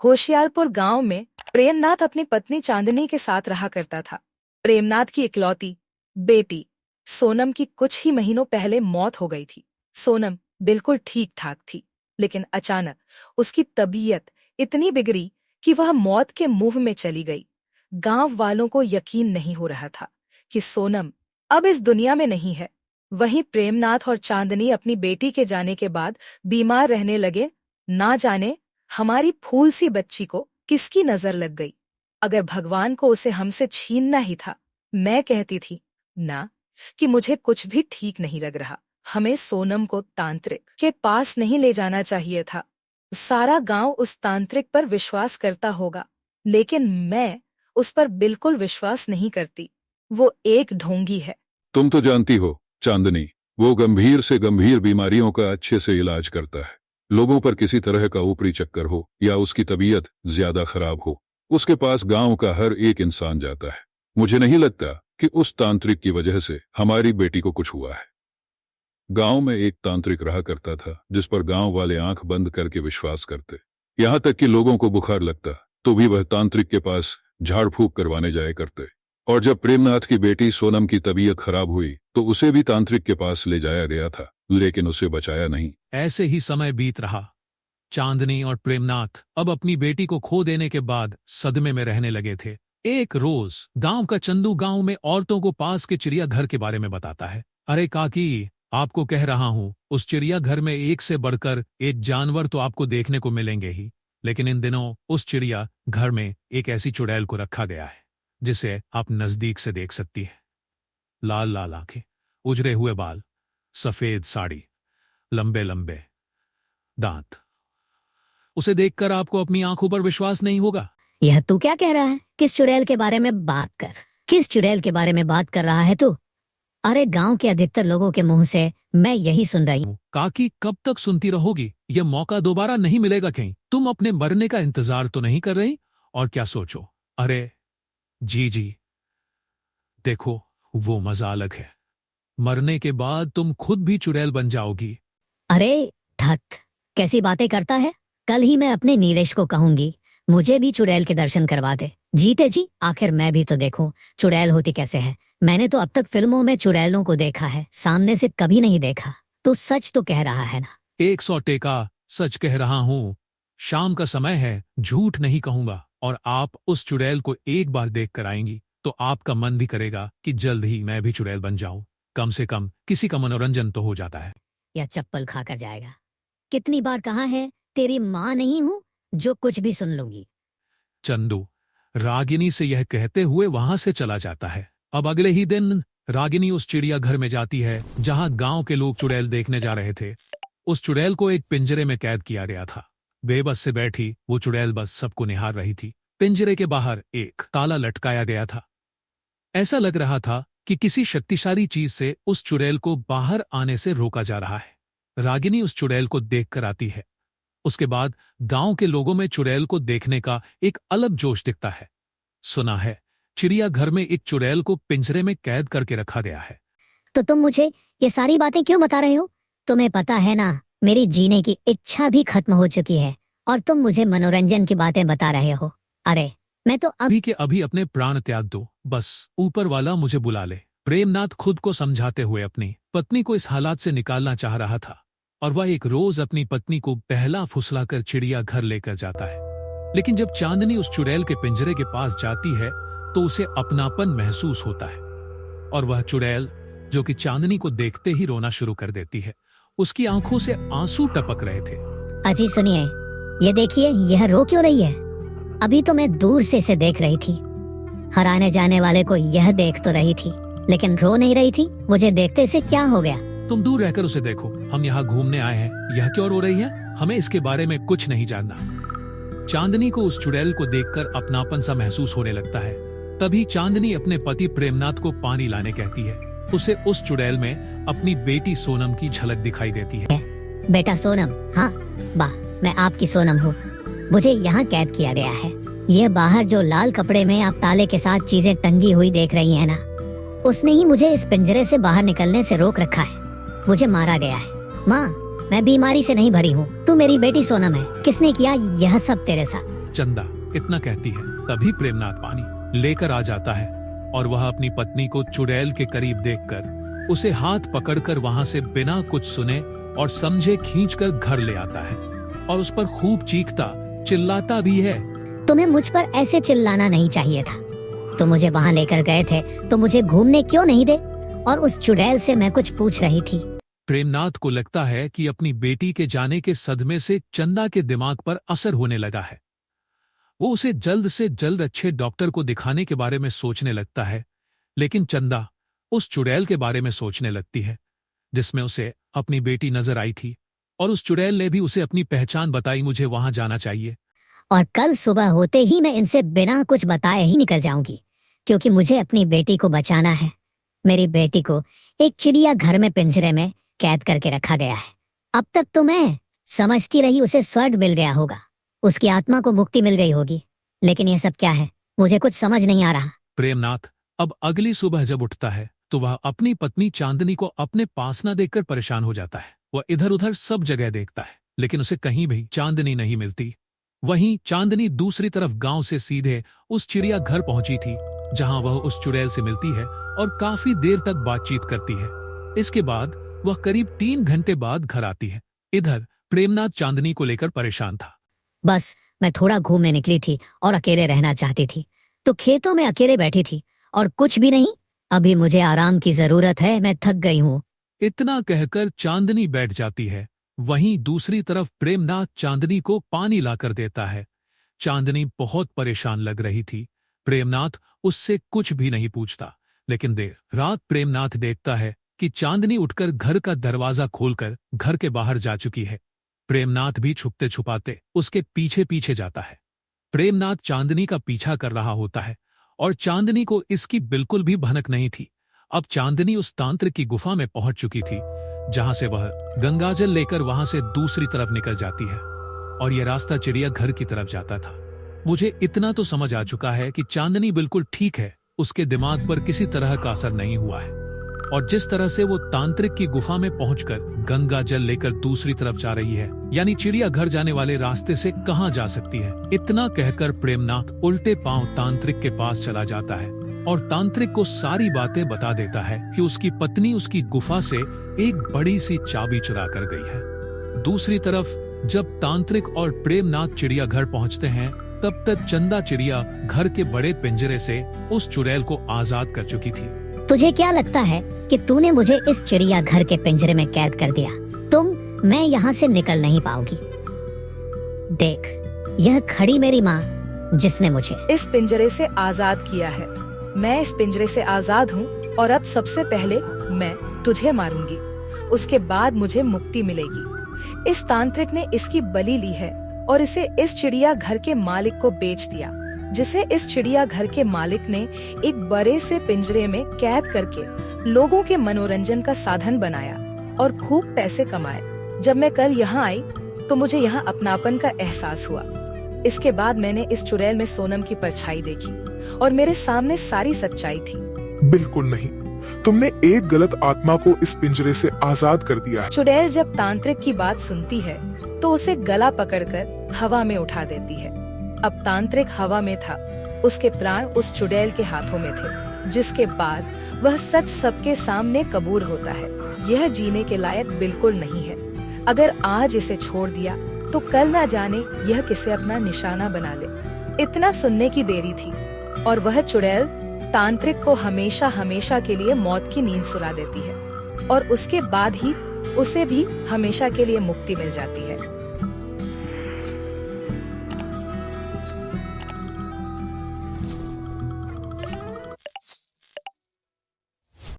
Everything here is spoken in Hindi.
होशियारपुर गांव में प्रेमनाथ अपनी पत्नी चांदनी के साथ रहा करता था। प्रेमनाथ की इकलौती बेटी सोनम की कुछ ही महीनों पहले मौत हो गई थी। सोनम बिल्कुल ठीक ठाक थी, लेकिन अचानक उसकी तबीयत इतनी बिगड़ी कि वह मौत के मुंह में चली गई। गांव वालों को यकीन नहीं हो रहा था कि सोनम अब इस दुनिया में नहीं है। वहीं प्रेमनाथ और चांदनी अपनी बेटी के जाने के बाद बीमार रहने लगे। ना जाने हमारी फूल सी बच्ची को किसकी नजर लग गई। अगर भगवान को उसे हमसे छीनना ही था, मैं कहती थी ना कि मुझे कुछ भी ठीक नहीं लग रहा। हमें सोनम को तांत्रिक के पास नहीं ले जाना चाहिए था। सारा गांव उस तांत्रिक पर विश्वास करता होगा, लेकिन मैं उस पर बिल्कुल विश्वास नहीं करती। वो एक ढोंगी है। तुम तो जानती हो चांदनी, वो गंभीर से गंभीर बीमारियों का अच्छे से इलाज करता है। लोगों पर किसी तरह का ऊपरी चक्कर हो या उसकी तबीयत ज्यादा खराब हो, उसके पास गांव का हर एक इंसान जाता है। मुझे नहीं लगता कि उस तांत्रिक की वजह से हमारी बेटी को कुछ हुआ है। गांव में एक तांत्रिक रहा करता था जिस पर गांव वाले आंख बंद करके विश्वास करते। यहां तक कि लोगों को बुखार लगता तो भी वह तांत्रिक के पास झाड़ फूक करवाने जाया करते। और जब प्रेमनाथ की बेटी सोनम की तबीयत खराब हुई तो उसे भी तांत्रिक के पास ले जाया गया था, लेकिन उसे बचाया नहीं। ऐसे ही समय बीत रहा। चांदनी और प्रेमनाथ अब अपनी बेटी को खो देने के बाद सदमे में रहने लगे थे। एक रोज गांव का चंदू गांव में औरतों को पास के चिड़ियाघर के बारे में बताता है। अरे काकी, आपको कह रहा हूं, उस चिड़ियाघर में एक से बढ़कर एक जानवर तो आपको देखने को मिलेंगे ही, लेकिन इन दिनों उस चिड़िया घर में एक ऐसी चुड़ैल को रखा गया है जिसे आप नजदीक से देख सकती है। लाल लाल आंखें, उजरे हुए बाल, सफेद साड़ी, लंबे लंबे दांत। उसे देखकर आपको अपनी आंखों पर विश्वास नहीं होगा। यह तू क्या कह रहा है? किस चुड़ैल के बारे में बात कर? किस चुड़ैल के बारे में बात कर रहा है तू? अरे गांव के अधिकतर लोगों के मुंह से मैं यही सुन रही हूँ। काकी, कब तक सुनती रहोगी? यह मौका दोबारा नहीं मिलेगा कहीं। तुम अपने मरने का इंतजार तो नहीं कर रही? और क्या सोचो? अरे जी, देखो, वो मजा अलग है। मरने के बाद तुम खुद भी चुड़ैल बन जाओगी। अरे धत, कैसी बातें करता है? कल ही मैं अपने नीलेश को कहूंगी मुझे भी चुड़ैल के दर्शन करवा दे। जीते जी, आखिर मैं भी तो देखूं चुड़ैल होती कैसे है। मैंने तो अब तक फिल्मों में चुड़ैलों को देखा है, सामने से कभी नहीं देखा। तू सच तो कह रहा है ना? 100 टेका सच कह रहा हूँ। शाम का समय है, झूठ नहीं कहूंगा। और आप उस चुड़ैल को एक बार देख कर आएंगी तो आपका मन भी करेगा कि जल्द ही मैं भी चुड़ैल बन जाऊं। कम से कम किसी का मनोरंजन तो हो जाता है। या चप्पल खाकर जाएगा। कितनी बार कहा है तेरी माँ नहीं हूँ जो कुछ भी सुन लूंगी। चंदू रागिनी से यह कहते हुए वहां से चला जाता है। अब अगले ही दिन रागिनी उस चिड़ियाघर में जाती है जहां गांव के लोग चुड़ैल देखने जा रहे थे। उस चुड़ैल को एक पिंजरे में कैद किया गया था। बेबस से बैठी वो चुड़ैल बस सबको निहार रही थी। पिंजरे के बाहर एक ताला लटकाया गया था। ऐसा लग रहा था कि किसी शक्तिशाली चीज से उस चुड़ैल को बाहर आने से रोका जा रहा है। रागिनी उस चुड़ैल को देखकर आती है। उसके बाद गांव के लोगों में चुड़ैल को देखने का एक अलग जोश दिखता है। सुना है चिड़ियाघर में एक चुड़ैल को पिंजरे में कैद करके रखा गया है। तो तुम मुझे ये सारी बातें क्यों बता रहे हो? तुम्हें पता है ना, मेरी जीने की इच्छा भी खत्म हो चुकी है और तुम मुझे मनोरंजन की बातें बता रहे हो। अरे मैं तो अभी के अभी अपने प्राण त्याग दो, बस ऊपर वाला मुझे बुला ले। प्रेमनाथ खुद को समझाते हुए अपनी पत्नी को इस हालात से निकालना चाह रहा था और वह एक रोज अपनी पत्नी को पहला फुसलाकर चिड़ियाघर लेकर जाता है। लेकिन जब चांदनी उस चुड़ैल के पिंजरे के पास जाती है तो उसे अपनापन महसूस होता है और वह चुड़ैल, जो कि चांदनी को देखते ही रोना शुरू कर देती है, उसकी आंखों से आंसू टपक रहे थे। अजी सुनिए, ये देखिए, यह रो क्यों रही है? अभी तो मैं दूर से इसे देख रही थी। हर आने जाने वाले को यह देख तो रही थी, लेकिन रो नहीं रही थी। मुझे देखते इसे क्या हो गया? तुम दूर रहकर उसे देखो, हम यहाँ घूमने आए हैं। यह क्यों रो रही है? हमें इसके बारे में कुछ नहीं जानना। चांदनी को उस चुड़ैल को देखकर अपनापन सा महसूस होने लगता है। तभी चांदनी अपने पति प्रेमनाथ को पानी लाने कहती है। उसे उस चुड़ैल में अपनी बेटी सोनम की झलक दिखाई देती है। बेटा सोनम, हाँ बा, मैं आपकी सोनम हूँ। मुझे यहाँ कैद किया गया है। ये बाहर जो लाल कपड़े में आप ताले के साथ चीजें टंगी हुई देख रही हैं ना, उसने ही मुझे इस पिंजरे से बाहर निकलने से रोक रखा है। मुझे मारा गया है। माँ, मैं बीमारी से नहीं भरी हूँ। तू मेरी बेटी सोनम है। किसने किया यह सब तेरे साथ? चंदा इतना कहती है। तभी प्रेमनाथ पानी लेकर आ जाता है और वह अपनी पत्नी को चुड़ैल के करीब देखकर उसे हाथ पकड़कर वहां से बिना कुछ सुने और समझे खींचकर घर ले आता है और उस पर खूब चीखता चिल्लाता भी है। तुम्हें मुझ पर ऐसे चिल्लाना नहीं चाहिए था। तुम मुझे वहाँ लेकर गए थे तो मुझे घूमने क्यों नहीं दे? और उस चुड़ैल से मैं कुछ पूछ रही थी। प्रेमनाथ को लगता है कि अपनी बेटी के जाने के सदमे से चंदा के दिमाग पर असर होने लगा है। वो उसे जल्द से जल्द अच्छे डॉक्टर को दिखाने के बारे में सोचने लगता है, लेकिन चंदा उस चुड़ैल के बारे में सोचने लगती है जिसमें उसे अपनी बेटी नजर आई थी और उस चुड़ैल ने भी उसे अपनी पहचान बताई, मुझे वहां जाना चाहिए। और कल सुबह होते ही मैं इनसे बिना कुछ बताए ही निकल जाऊंगी, क्योंकि मुझे अपनी बेटी को बचाना है। मेरी बेटी को एक चिड़िया घर में पिंजरे में कैद करके रखा गया है। अब तक तो मैं समझती रही उसे स्वर्ग मिल गया होगा, उसकी आत्मा को मुक्ति मिल गई होगी, लेकिन ये सब क्या है? मुझे कुछ समझ नहीं आ रहा। प्रेमनाथ अब अगली सुबह जब उठता है तो वह अपनी पत्नी चांदनी को अपने पास न देखकर परेशान हो जाता है। वह इधर उधर सब जगह देखता है, लेकिन उसे कहीं भी चांदनी नहीं मिलती। वहीं चांदनी दूसरी तरफ गांव से सीधे उस चिड़िया घर पहुंची थी, जहां वह उस चुड़ैल से मिलती है और काफी देर तक बातचीत करती है। इसके बाद वह करीब 3 घंटे बाद घर आती है। इधर प्रेमनाथ चांदनी को लेकर परेशान था। बस मैं थोड़ा घूमने निकली थी और अकेले रहना चाहती थी, तो खेतों में अकेले बैठी थी और कुछ भी नहीं। अभी मुझे आराम की जरूरत है, मैं थक गई हूँ। इतना कहकर चांदनी बैठ जाती है। वहीं दूसरी तरफ प्रेमनाथ चांदनी को पानी लाकर देता है। चांदनी बहुत परेशान लग रही थी। प्रेमनाथ उससे कुछ भी नहीं पूछता, लेकिन देर रात प्रेमनाथ देखता है कि चांदनी उठकर घर का दरवाजा खोलकर घर के बाहर जा चुकी है। प्रेमनाथ भी छुपते छुपाते उसके पीछे पीछे जाता है। प्रेमनाथ चांदनी का पीछा कर रहा होता है और चांदनी को इसकी बिल्कुल भी भनक नहीं थी। अब चांदनी उस तांत्रिक की गुफा में पहुंच चुकी थी, जहां से वह गंगाजल लेकर वहां से दूसरी तरफ निकल जाती है और यह रास्ता चिड़िया घर की तरफ जाता था। मुझे इतना तो समझ आ चुका है कि चांदनी बिल्कुल ठीक है, उसके दिमाग पर किसी तरह का असर नहीं हुआ है और जिस तरह से वो तांत्रिक की गुफा में पहुंचकर गंगा जल लेकर दूसरी तरफ जा रही है, यानी चिड़िया घर जाने वाले रास्ते से कहां जा सकती है। इतना कहकर प्रेमनाथ उल्टे पांव तांत्रिक के पास चला जाता है और तांत्रिक को सारी बातें बता देता है कि उसकी पत्नी उसकी गुफा से एक बड़ी सी चाबी चुरा कर गई है। दूसरी तरफ जब तांत्रिक और प्रेमनाथ चिड़िया घर पहुँचते हैं, तब तक चंदा चिड़िया घर के बड़े पिंजरे से उस चुड़ैल को आजाद कर चुकी थी। तुझे क्या लगता है कि तूने मुझे इस चिड़िया घर के पिंजरे में कैद कर दिया? मैं यहाँ से निकल नहीं पाऊंगी। देख, यह खड़ी मेरी माँ जिसने मुझे इस पिंजरे से आजाद किया है। मैं इस पिंजरे से आजाद हूँ और अब सबसे पहले मैं तुझे मारूंगी, उसके बाद मुझे मुक्ति मिलेगी। इस तांत्रिक ने इसकी बलि ली है और इसे इस चिड़िया घर के मालिक को बेच दिया, जिसे इस चिड़िया घर के मालिक ने एक बड़े से पिंजरे में कैद करके लोगों के मनोरंजन का साधन बनाया और खूब पैसे कमाए। जब मैं कल यहाँ आई तो मुझे यहाँ अपनापन का एहसास हुआ। इसके बाद मैंने इस चुड़ैल में सोनम की परछाई देखी और मेरे सामने सारी सच्चाई थी। बिल्कुल नहीं, तुमने एक गलत आत्मा को इस पिंजरे से आजाद कर दिया है। चुड़ैल जब तांत्रिक की बात सुनती है तो उसे गला पकड़कर हवा में उठा देती है। अब तांत्रिक हवा में था, उसके प्राण उस चुड़ैल के हाथों में थे, जिसके बाद वह सच सबके सामने कबूल होता है। यह जीने के लायक बिल्कुल नहीं है। अगर आज इसे छोड़ दिया तो कल ना जाने यह किसे अपना निशाना बना ले। इतना सुनने की देरी थी और वह चुड़ैल तांत्रिक को हमेशा हमेशा के लिए मौत की नींद सुला देती है और उसके बाद ही उसे भी हमेशा के लिए मुक्ति मिल जाती है।